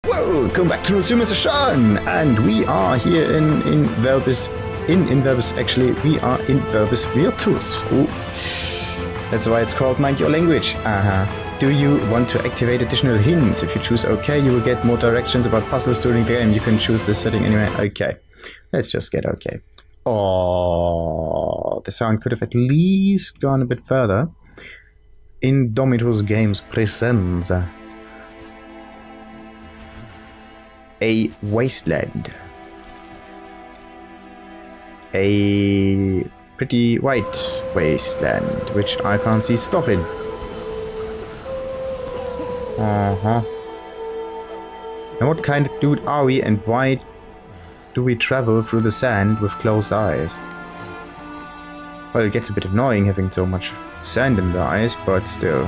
Welcome back to Youtubechannel, and we are here in Verbis. In Verbis, actually, we are in Verbis Virtus. Ooh. That's why it's called Mind Your Language. Do you want to activate additional hints? If you choose OK, you will get more directions about puzzles during the game. You can choose this setting anyway. OK. Let's just get OK. Oh, the sound could have at least gone a bit further. Indomitus Games presents a wasteland. A pretty white wasteland, which I can't see stuff in. And what kind of dude are we, and why do we travel through the sand with closed eyes? Well, it gets a bit annoying having so much sand in the eyes, but still.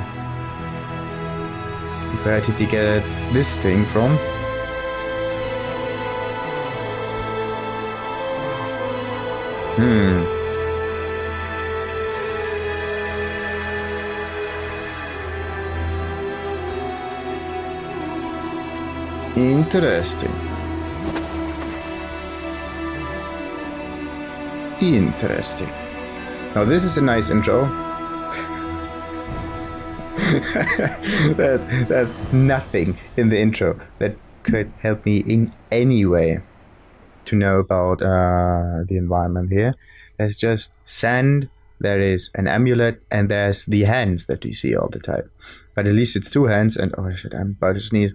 Where did he get this thing from? Interesting. Interesting. Now this is a nice intro. there's nothing in the intro that could help me in any way to know about the environment here. There's just sand, there is an amulet, and there's the hands that you see all the time. But at least it's two hands, and oh shit, I'm about to sneeze.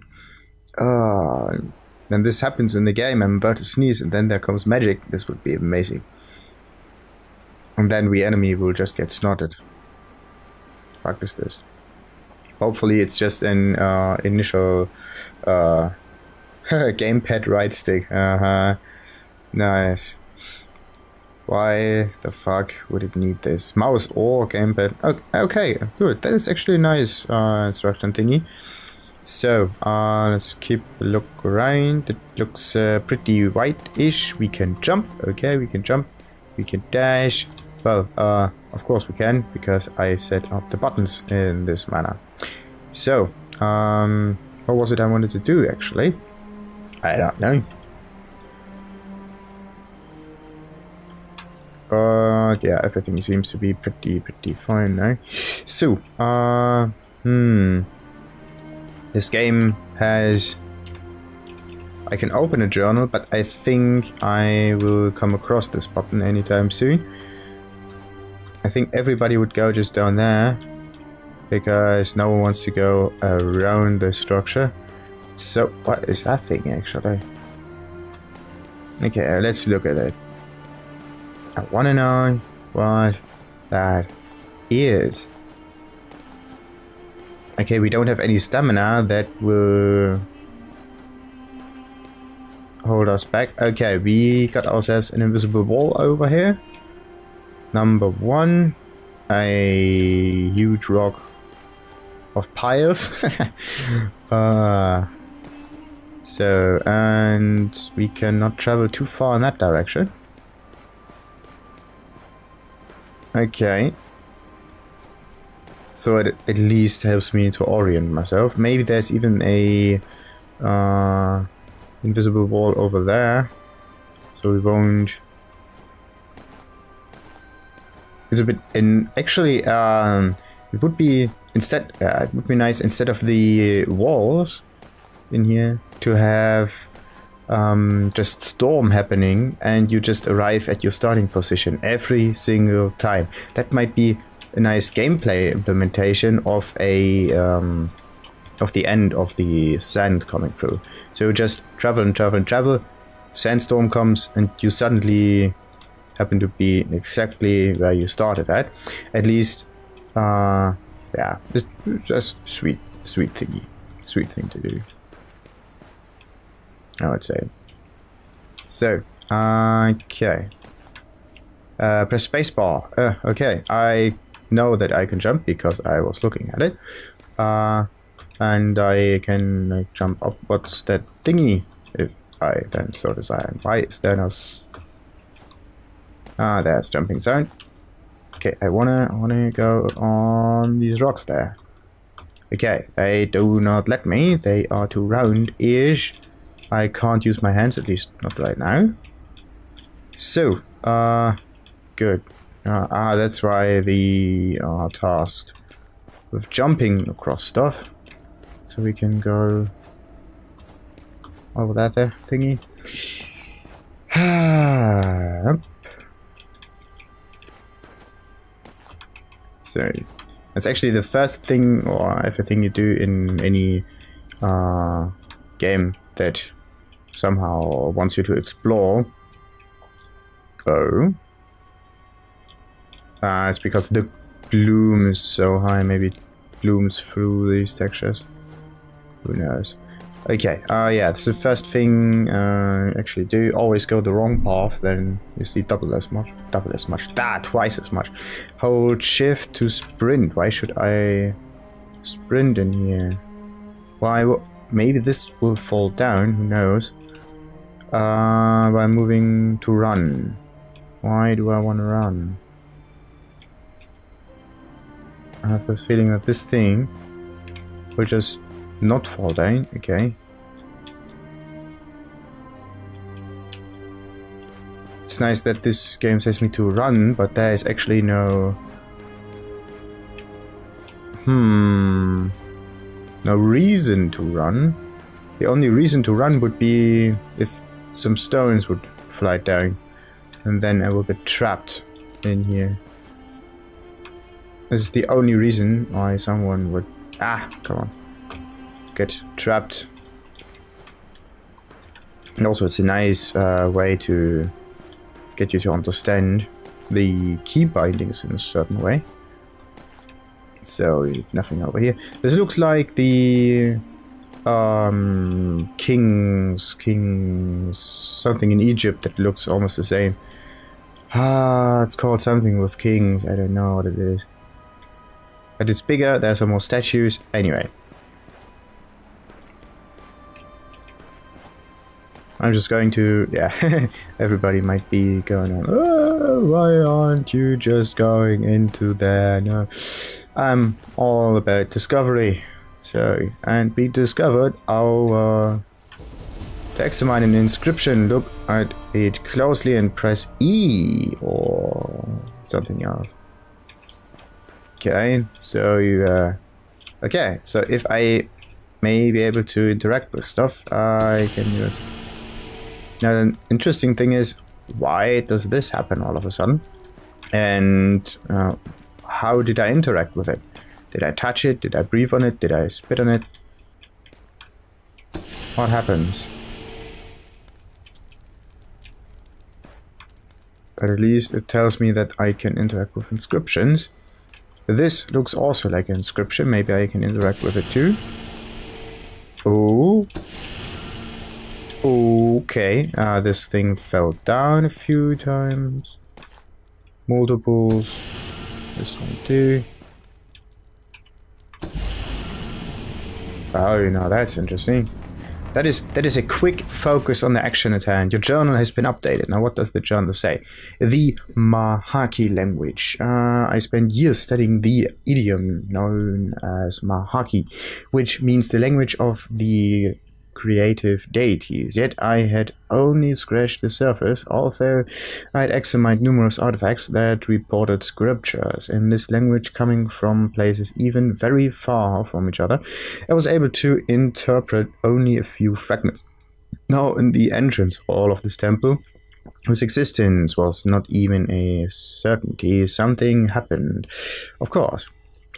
When this happens in the game, I'm about to sneeze, and then there comes magic. This would be amazing. And then the enemy will just get snotted. Fuck is this? Hopefully it's just an initial gamepad right stick. Nice. Why the fuck would it need this? Mouse or gamepad? Okay, good. That is actually a nice instruction thingy. So, let's keep a look around. It looks pretty white-ish. We can jump. Okay, we can jump. We can dash. Well, of course we can, because I set up the buttons in this manner. So, what was it I wanted to do, actually? I don't know. Yeah, everything seems to be pretty fine now. So, this game has... I can open a journal, but I think I will come across this button anytime soon. I think everybody would go just down there, because no one wants to go around the structure. So, what is that thing, actually? Okay, let's look at it. I wanna know what that is. Okay, we don't have any stamina that will hold us back. Okay, we got ourselves an invisible wall over here. Number one, a huge rock of piles. So, and we cannot travel too far in that direction. Okay. So it at least helps me to orient myself. Maybe there's even a invisible wall over there, so we won't. It's a bit. And actually, it would be instead. It would be nice instead of the walls in here to have just storm happening, and you just arrive at your starting position every single time. That might be a nice gameplay implementation of a of the end of the sand coming through. So you just travel and travel and travel. Sandstorm comes, and you suddenly happen to be exactly where you started at. At least, yeah, it's just sweet thing to do, I would say. So, okay. Press spacebar. Okay, I know that I can jump because I was looking at it. And I can jump up. What's that thingy? If I then so desire. Why is there no... there's jumping zone. Okay, I wanna go on these rocks there. Okay, they do not let me. They are too round-ish. I can't use my hands, at least not right now. So, good. That's why the tasked with jumping across stuff. So we can go over that there thingy. So that's actually the first thing or everything you do in any game that somehow wants you to explore. Oh. It's because the bloom is so high, maybe it blooms through these textures. Who knows? Okay, yeah, that's the first thing actually do. Always go the wrong path, then you see double as much, twice as much. Hold shift to sprint. Why should I sprint in here? Why? Maybe this will fall down, who knows? By moving to run. Why do I want to run? I have the feeling that this thing will just not fall down. Okay. It's nice that this game says me to run, but there is actually no... no reason to run. The only reason to run would be if some stones would fly down, and then I will get trapped in here. This is the only reason why someone would... come on. Get trapped. And also it's a nice way to get you to understand the key bindings in a certain way. So we have nothing over here. This looks like the kings something in Egypt that looks almost the same. It's called something with kings. I don't know what it is. But it's bigger, there are some more statues. Anyway. I'm just going to, yeah, everybody might be going on, oh, why aren't you just going into there? No, I'm all about discovery. So, and be discovered, to examine an inscription, look at it closely and press E or something else. Okay, so you, okay, so if I may be able to interact with stuff, I can use... Now the interesting thing is, why does this happen all of a sudden? And how did I interact with it? Did I touch it? Did I breathe on it? Did I spit on it? What happens? But at least it tells me that I can interact with inscriptions. This looks also like an inscription. Maybe I can interact with it too. Oh. Okay, this thing fell down a few times. Multiples. This one too. Oh, now that's interesting. That is a quick focus on the action at hand. Your journal has been updated. Now, what does the journal say? The Maha'ki language. I spent years studying the idiom known as Maha'ki, which means the language of the creative deities, yet I had only scratched the surface, although I had examined numerous artifacts that reported scriptures in this language coming from places even very far from each other. I was able to interpret only a few fragments. Now, in the entrance hall of this temple, whose existence was not even a certainty, something happened. Of course.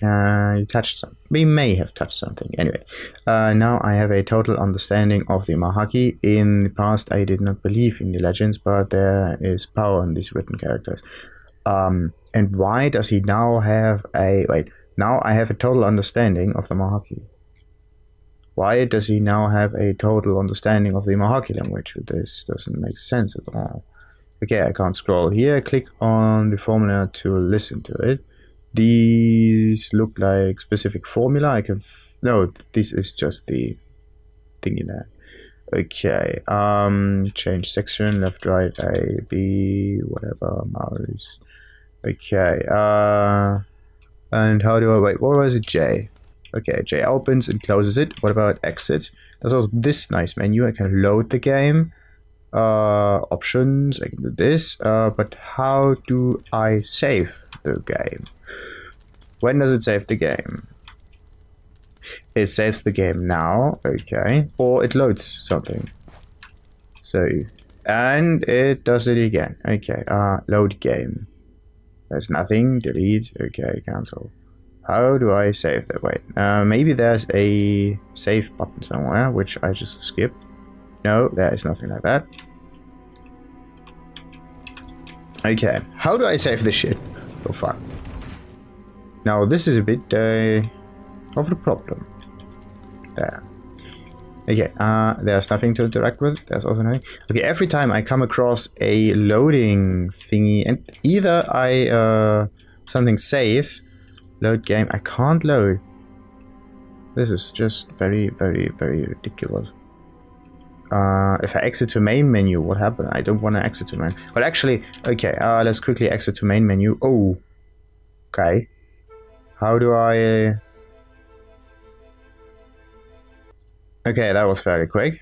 You touched something. We may have touched something. Anyway, now I have a total understanding of the Maha'ki. In the past, I did not believe in the legends, but there is power in these written characters. And why does he now have a... Wait, now I have a total understanding of the Maha'ki. Why does he now have a total understanding of the Maha'ki language? This doesn't make sense at all. Okay, I can't scroll here. Click on the formula to listen to it. These look like specific formula. I can... No, this is just the thingy there. Okay, change section, left, right, A, B, whatever, mouse. Okay, and how do I... Wait, what was it? J. Okay, J opens and closes it. What about exit? There's also this nice menu. I can load the game. Options, I can do this. But how do I save the game? When does it save the game? It saves the game now, okay. Or it loads something. So, and it does it again. Okay, load game. There's nothing, delete, okay, cancel. How do I save that? Wait, maybe there's a save button somewhere, which I just skipped. No, there is nothing like that. Okay, how do I save this shit? Oh fuck. Now this is a bit of a problem. There. Okay, there's nothing to interact with. There's also nothing. Okay, every time I come across a loading thingy, and either I something saves, load game, I can't load. This is just very, very, very ridiculous. If I exit to main menu, what happened? I don't want to exit to main. Well, actually, okay, let's quickly exit to main menu. Oh, okay. How do I... Okay, that was very quick.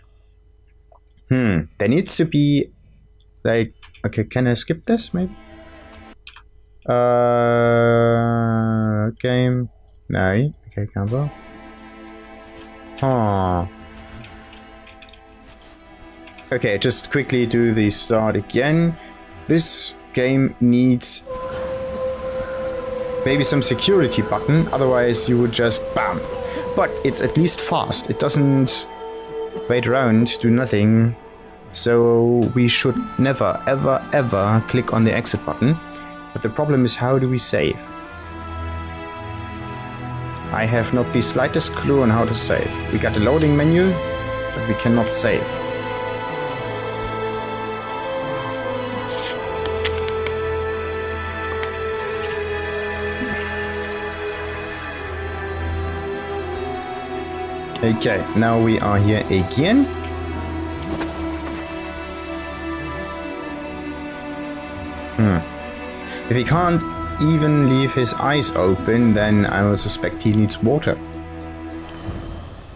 There needs to be... Like... Okay, can I skip this, maybe? Game... No. Okay, cancel. Oh. Okay, just quickly do the start again. This game needs... maybe some security button, otherwise you would just bam. But it's at least fast. It doesn't wait around, do nothing. So we should never, ever, ever click on the exit button. But the problem is, how do we save? I have not the slightest clue on how to save. We got a loading menu, but we cannot save. Okay, now we are here again. If he can't even leave his eyes open, then I will suspect he needs water.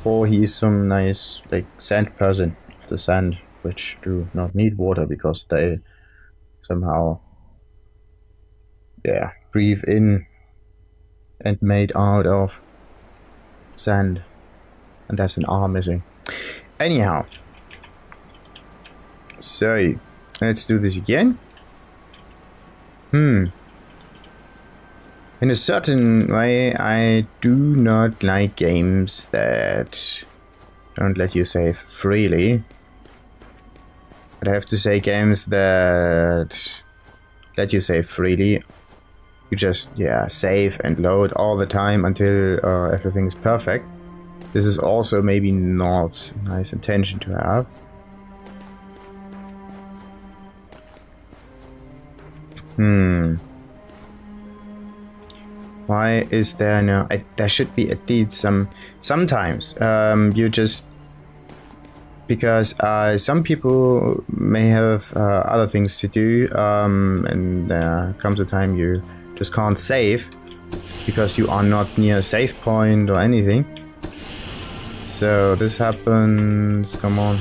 Or he's some nice, like, sand person of the sand, which do not need water because they somehow, yeah, breathe in and made out of sand. And there's an arm missing. Anyhow. So, let's do this again. In a certain way, I do not like games that don't let you save freely. But I have to say, games that let you save freely, you just, yeah, save and load all the time until everything is perfect. This is also maybe not a nice intention to have. Why is there no... there should be indeed sometimes you just... Because some people may have other things to do, and there comes a time you just can't save because you are not near a save point or anything. So this happens, come on.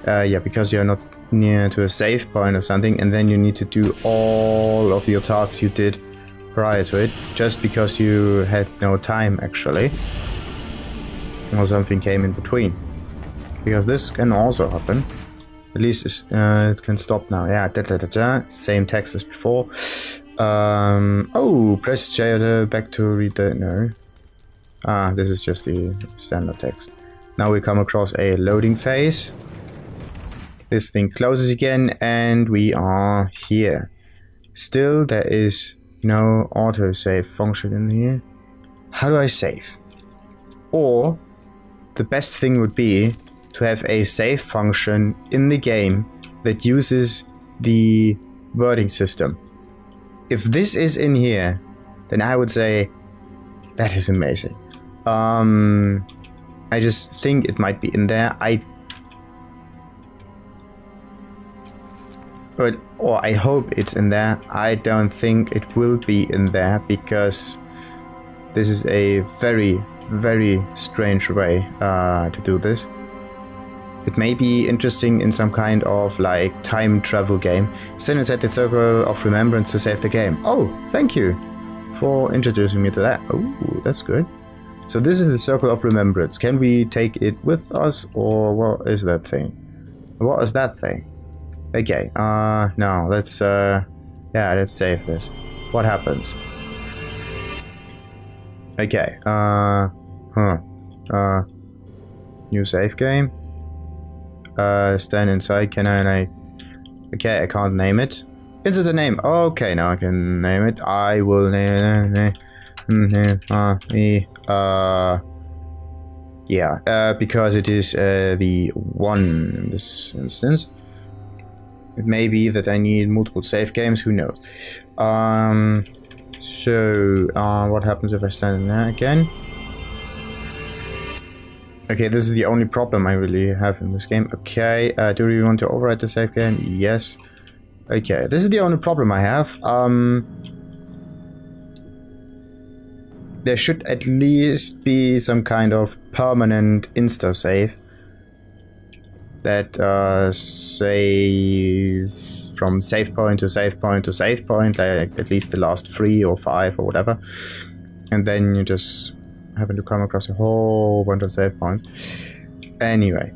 Yeah, because you're not near to a save point or something, and then you need to do all of your tasks you did prior to it, just because you had no time actually. Or something came in between. Because this can also happen. At least it can stop now. Yeah, same text as before. Oh, press J back to read the... No. This is just the standard text. Now we come across a loading phase. This thing closes again, and we are here. Still, there is no autosave function in here. How do I save? Or, the best thing would be to have a save function in the game that uses the wording system. If this is in here, then I would say that is amazing. I just think it might be in there. Or I hope it's in there. I don't think it will be in there because this is a very, very strange way to do this. It may be interesting in some kind of like time travel game. Stand inside the circle of remembrance to save the game. Oh, thank you for introducing me to that. Oh, that's good. So this is the circle of remembrance. Can we take it with us, or what is that thing? What is that thing? Okay, no, let's let's save this. What happens? Okay, new save game. Stand inside, can I okay, I can't name it. Is it a name? Okay, now I can name it. I will name it. Because it is the one in this instance. It may be that I need multiple save games, who knows. What happens if I stand in there again? Okay, this is the only problem I really have in this game. Okay, do we want to override the save game? Yes. Okay, this is the only problem I have. There should at least be some kind of permanent insta-save that saves from save point to save point to save point, like at least the last 3 or 5 or whatever. And then you just happen to come across a whole bunch of save points. Anyway.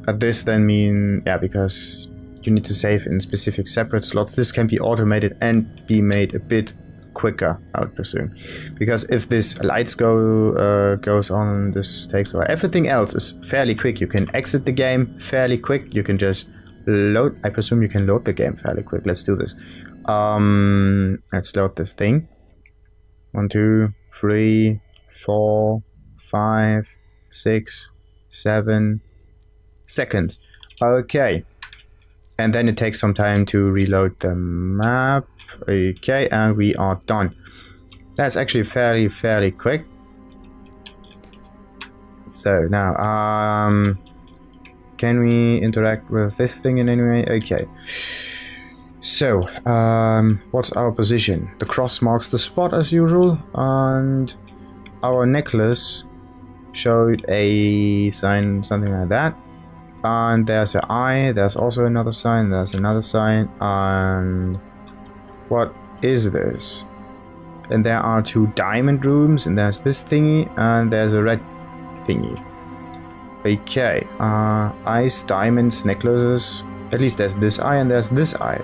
But this then mean, yeah, because you need to save in specific separate slots, this can be automated and be made a bit quicker, I would presume. Because if this lights goes on, this takes away. Everything else is fairly quick. You can exit the game fairly quick. You can just load. I presume you can load the game fairly quick. Let's do this. Let's load this thing. 1, 2, 3, 4, 5, 6, 7 seconds. Okay. And then it takes some time to reload the map. Okay, and we are done. That's actually fairly quick. So now, can we interact with this thing in any way? Okay. So, what's our position? The cross marks the spot as usual, and our necklace showed a sign, something like that. And there's an eye, there's also another sign, there's another sign, and what is this? And there are 2 diamond rooms, and there's this thingy, and there's a red thingy. Okay, eyes, diamonds, necklaces, at least there's this eye and there's this eye.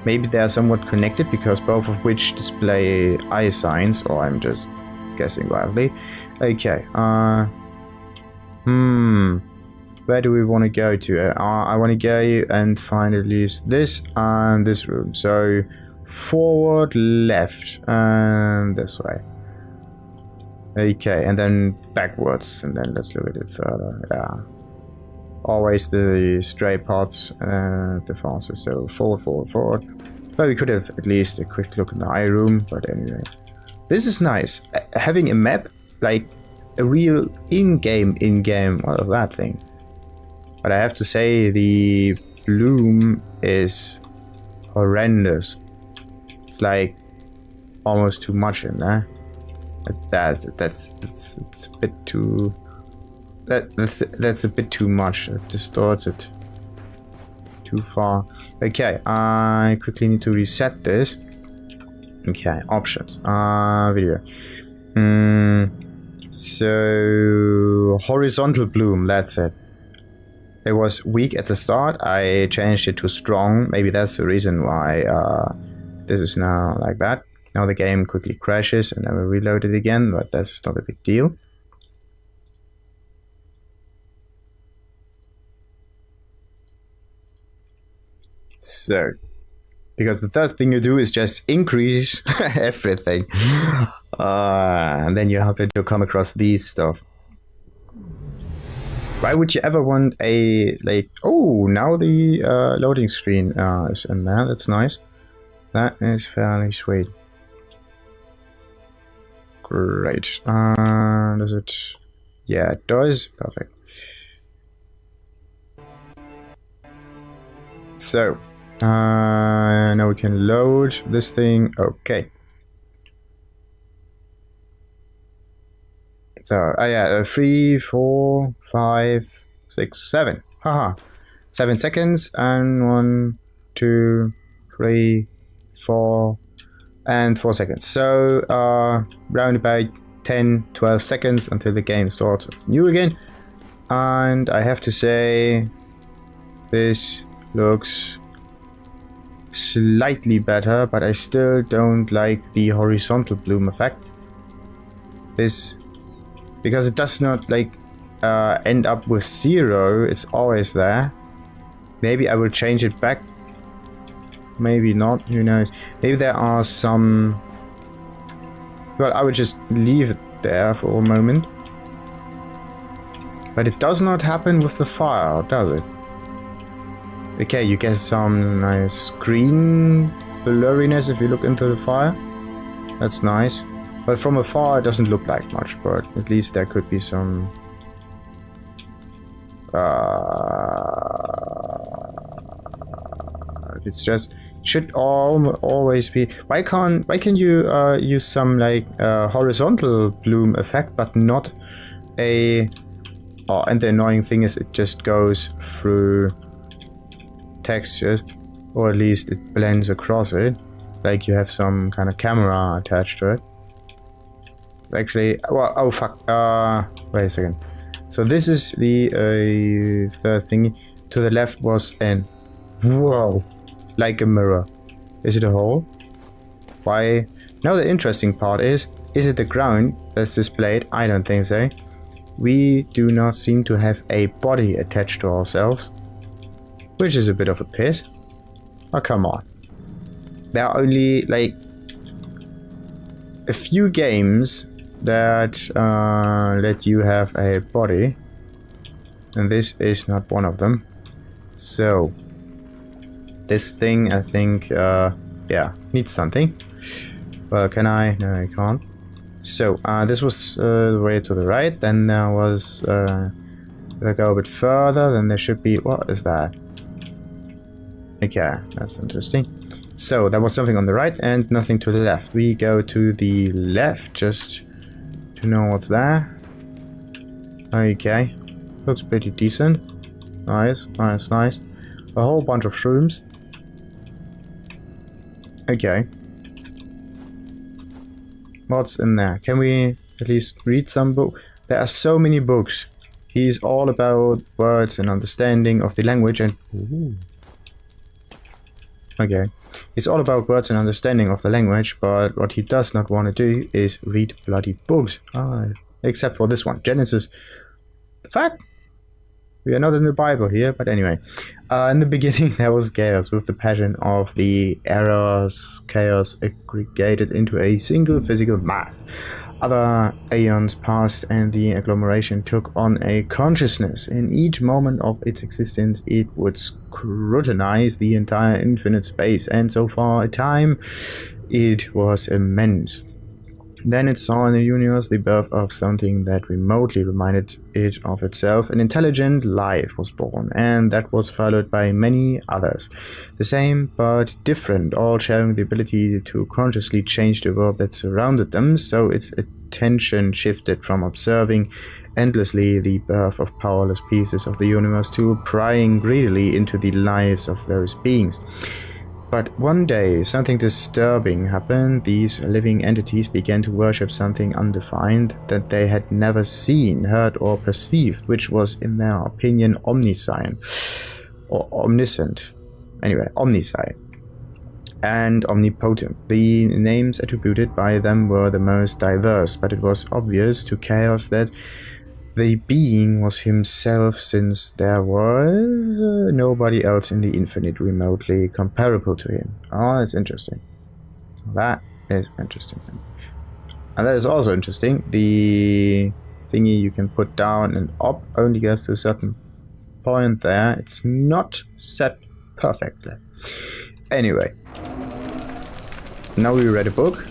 Maybe they are somewhat connected, because both of which display eye signs, or I'm just guessing wildly. Okay, where do we want to go to? I want to go and find at least this and this room. So forward, left, and this way. Okay, and then backwards, and then let's look at it further. Yeah, always the straight parts, the fastest. So forward. But we could have at least a quick look in the eye room. But anyway, this is nice. Having a map, like a real in-game. What is that thing? But I have to say, the bloom is horrendous. It's like almost too much in there. That's a bit too. That's a bit too much. It distorts it too far. Okay, I quickly need to reset this. Okay, options. Video. So horizontal bloom. That's it. It was weak at the start. I changed it to strong. Maybe that's the reason why this is now like that. Now the game quickly crashes and I will reload it again, but that's not a big deal. So, because the first thing you do is just increase everything. And then you happen to come across these stuff. Why would you ever want a, like, oh, now the loading screen is in there. That's nice. That is fairly sweet. Great. Does it? Yeah, it does. Perfect. So, now we can load this thing. Okay. So, yeah, 3, 4, 5, 6, 7. Haha. 7 seconds, and 1, 2, 3, 4, and 4 seconds. So, round about 10, 12 seconds until the game starts new again. And I have to say, this looks slightly better, but I still don't like the horizontal bloom effect. This, because it does not like end up with 0, it's always there. Maybe I will change it back. Maybe not, who knows. Maybe there are some... Well, I would just leave it there for a moment. But it does not happen with the fire, does it? Okay, you get some nice screen blurriness if you look into the fire. That's nice. But from afar it doesn't look like much, but at least there could be some... it's just... It should always be... Why can you use some like horizontal bloom effect, but not a... Oh, and the annoying thing is it just goes through textures, or at least it blends across it, like you have some kind of camera attached to it. It's actually, well, oh fuck, wait a second. So this is the third thingy. To the left was an, whoa, like a mirror. Is it a hole? Why? Now the interesting part is it the ground that's displayed? I don't think so. We do not seem to have a body attached to ourselves, which is a bit of a piss. Oh, come on. There are only like a few games that let you have a body, and this is not one of them. So this thing, I think, yeah, needs something. Well, can I? No, I can't. So this was the way to the right. Then there was, if I go a bit further, then there should be, what is that? Okay, that's interesting. So there was something on the right and nothing to the left. We go to the left just to know what's there. Okay, looks pretty decent. Nice, nice, nice. A whole bunch of shrooms. Okay. What's in there? Can we at least read some book? There are so many books. He's all about words and understanding of the language and... Ooh. Okay. He's all about words and understanding of the language, but what he does not want to do is read bloody books. Except for this one. Genesis. The fact? We are not in the Bible here, but anyway. In the beginning there was chaos, with the passion of the eras, chaos aggregated into a single physical mass. Other aeons passed and the agglomeration took on a consciousness. In each moment of its existence it would scrutinize the entire infinite space, and so far a time it was immense. Then it saw in the universe the birth of something that remotely reminded it of itself. An intelligent life was born, and that was followed by many others. The same but different, all sharing the ability to consciously change the world that surrounded them, so its attention shifted from observing endlessly the birth of powerless pieces of the universe to prying greedily into the lives of various beings. But one day, something disturbing happened. These living entities began to worship something undefined that they had never seen, heard, or perceived, which was, in their opinion, omniscient. Or omniscient. Anyway, omniscient. And omnipotent. The names attributed by them were the most diverse, but it was obvious to Chaos that the being was himself, since there was nobody else in the infinite remotely comparable to him. Oh, that's interesting. That is interesting. And that is also interesting. The thingy you can put down and up only goes to a certain point there. It's not set perfectly. Anyway. Now we read a book.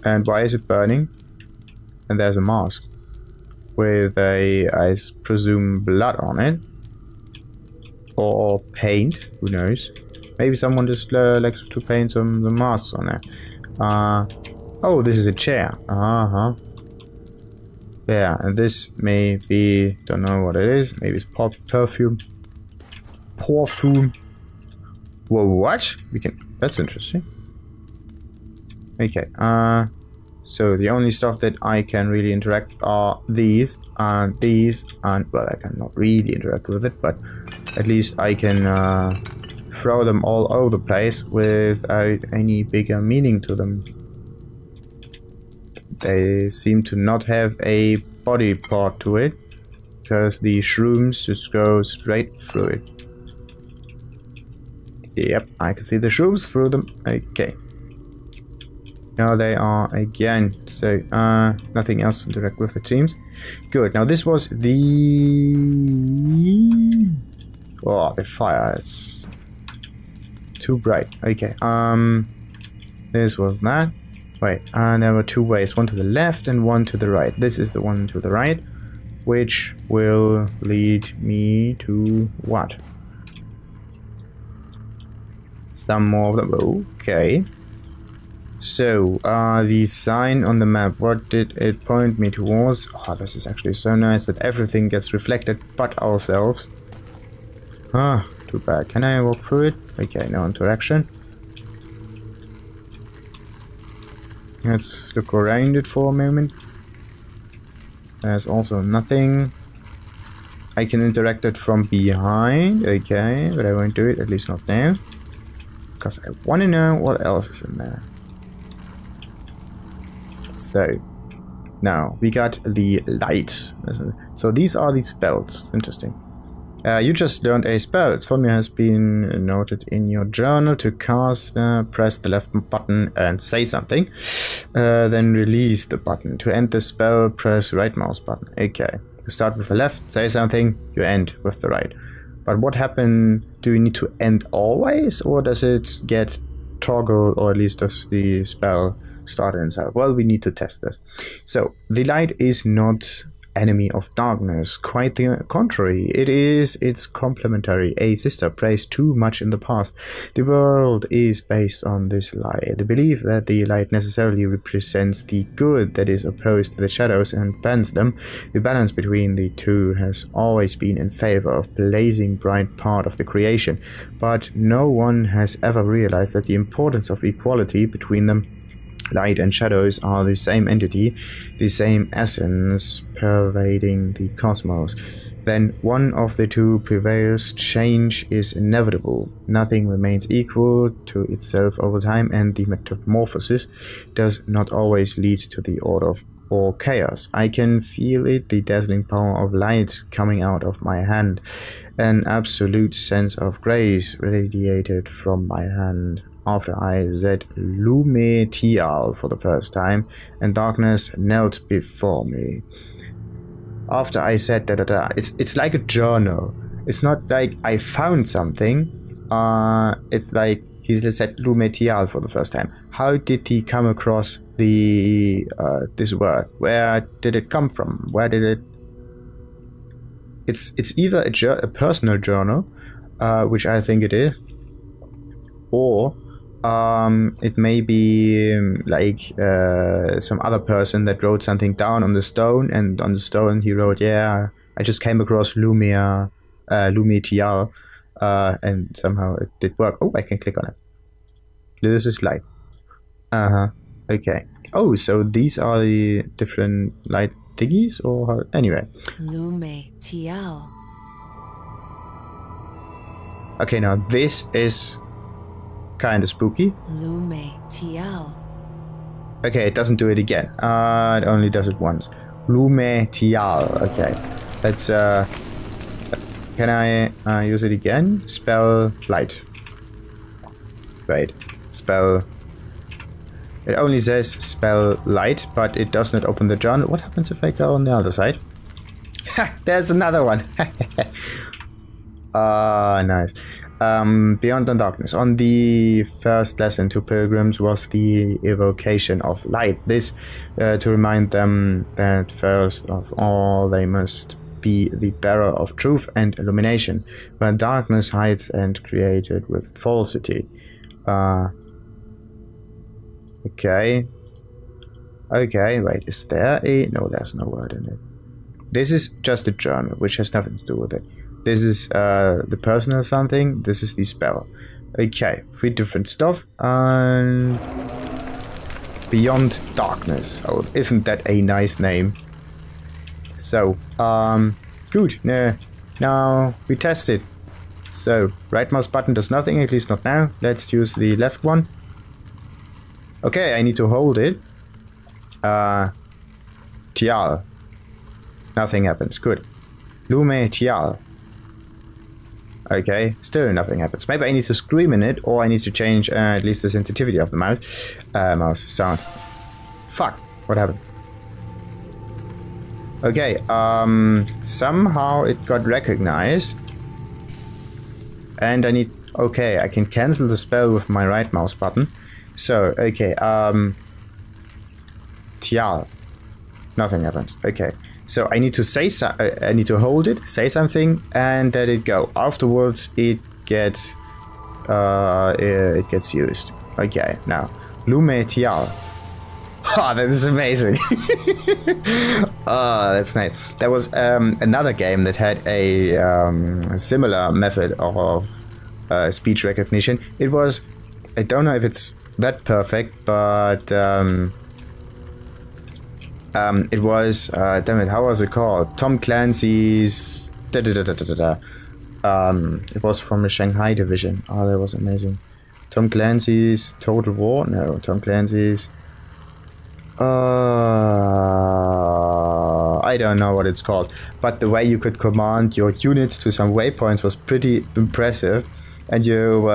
And why is it burning? And there's a mask with a, I presume, blood on it, or paint, who knows. Maybe someone just likes to paint some masks on there. Oh, this is a chair. Yeah, and this may be, don't know what it is. Maybe it's perfume. Perfume. Whoa, what? We can, that's interesting. Okay, so the only stuff that I can really interact are these, and well, I cannot really interact with it, but at least I can throw them all over the place without any bigger meaning to them. They seem to not have a body part to it, because the shrooms just go straight through it. Yep, I can see the shrooms through them. Okay. Now they are again. So, nothing else to interact with, it seems. Good. Now this was the... Oh, the fire is too bright. Okay. This was that. Wait, there were two ways. One to the left and one to the right. This is the one to the right, which will lead me to what? Some more of them. Okay. So, the sign on the map, what did it point me towards? Oh, this is actually so nice that everything gets reflected but ourselves. Ah, too bad. Can I walk through it? Okay, no interaction. Let's look around it for a moment. There's also nothing. I can interact it from behind. Okay, but I won't do it, at least not now. Because I want to know what else is in there. So, now we got the light. So these are the spells. Interesting. You just learned a spell. Its formula has been noted in your journal. To cast, press the left button and say something. Then release the button. To end the spell, press right mouse button. Okay. You start with the left, say something, you end with the right. But what happens? Do you need to end always? Or does it get toggled, or at least does the spell start itself? Well, we need to test this. So, the light is not enemy of darkness, quite the contrary. It is its complementary, a sister praised too much in the past. The world is based on this lie, the belief that the light necessarily represents the good that is opposed to the shadows and bans them. The balance between the two has always been in favor of blazing bright part of the creation, but no one has ever realized that the importance of equality between them. Light and shadows are the same entity, the same essence pervading the cosmos. When one of the two prevails, change is inevitable. Nothing remains equal to itself over time, and the metamorphosis does not always lead to the order or chaos. I can feel it, the dazzling power of light coming out of my hand. An absolute sense of grace radiated from my hand. After I said LUMEH TIAL for the first time, and darkness knelt before me. After I said it's like a journal. It's not like I found something. It's like he said LUMEH TIAL for the first time. How did he come across the this word? Where did it come from? Where did it? It's either a personal journal, which I think it is, or it may be like some other person that wrote something down on the stone, and on the stone he wrote, yeah, I just came across LUMEH TIAL, and somehow it did work. Oh, I can click on it. This is light. Okay. Oh, so these are the different light thingies, or how? Anyway. LUMEH TIAL. Okay, now this is kind of spooky. LUMEH TIAL. Okay, it doesn't do it again. It only does it once. LUMEH TIAL. Okay, let's. Can I use it again? Spell light. Wait, spell. It only says spell light, but it does not open the journal. What happens if I go on the other side? Ha! There's another one. Nice. Beyond the darkness. On the first lesson to pilgrims was the evocation of light. This to remind them that first of all they must be the bearer of truth and illumination, where darkness hides and created with falsity. Okay. Okay, wait, is there a... No, there's no word in it. This is just a journal, which has nothing to do with it. This is the person or something. This is the spell. Okay, 3 different stuff. And... Beyond Darkness. Oh, isn't that a nice name? So, good. Now we test it. So, right mouse button does nothing, at least not now. Let's use the left one. Okay, I need to hold it. Tial. Nothing happens. Good. LUMEH TIAL. Okay, still nothing happens. Maybe I need to scream in it, or I need to change at least the sensitivity of the mouse sound. Fuck, what happened? Okay, somehow it got recognized. And I need... Okay, I can cancel the spell with my right mouse button. So, okay, Tial. Nothing happens. Okay. So I need to say I need to hold it, say something, and let it go. Afterwards, it gets used. Okay, now LUMEH TIAL. Oh, that is amazing. Oh, that's nice. There was another game that had a similar method of speech recognition. It was, I don't know if it's that perfect, but it was, damn it, how was it called? Tom Clancy's... It was from the Shanghai division. Oh, that was amazing. Tom Clancy's Total War? No, Tom Clancy's... I don't know what it's called. But the way you could command your units to some waypoints was pretty impressive. And you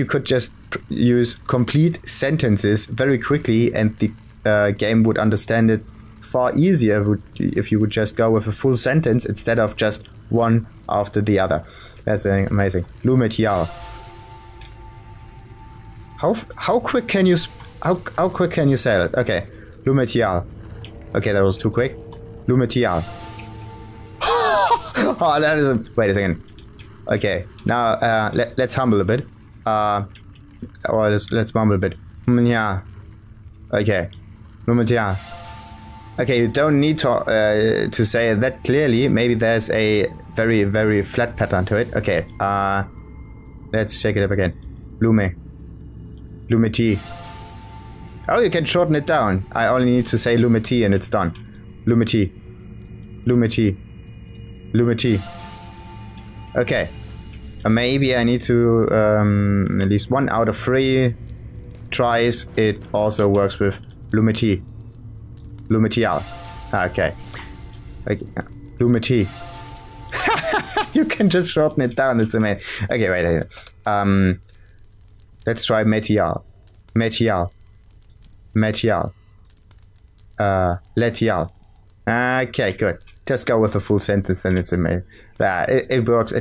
could just use complete sentences very quickly, and the game would understand it far easier if you would just go with a full sentence instead of just one after the other. That's amazing. LUMEH TIAL. How quick can you how quick can you say it? Okay, LUMEH TIAL. Okay, that was too quick. LUMEH TIAL. Oh, that is wait a second. Okay, now let's humble a bit. Or let's mumble a bit. Yeah. Okay. LUMEH TIAL. Okay, you don't need to say it that clearly. Maybe there's a very, very flat pattern to it. Okay, let's check it up again. LUMEH T. Oh, you can shorten it down. I only need to say LUMEH T and it's done. LUMEH T. LUMEH T. LUMEH T. Okay. Maybe I need to at least 1 out of 3 tries. It also works with LUMEH T. LUMEH TIAL. Okay. LUMEH T. You can just shorten it down. It's amazing. Okay, wait. Let's try MEH TIAL. MEH TIAL. MEH TIAL. LEH TIAL. Okay, good. Just go with a full sentence and it's amazing. It works.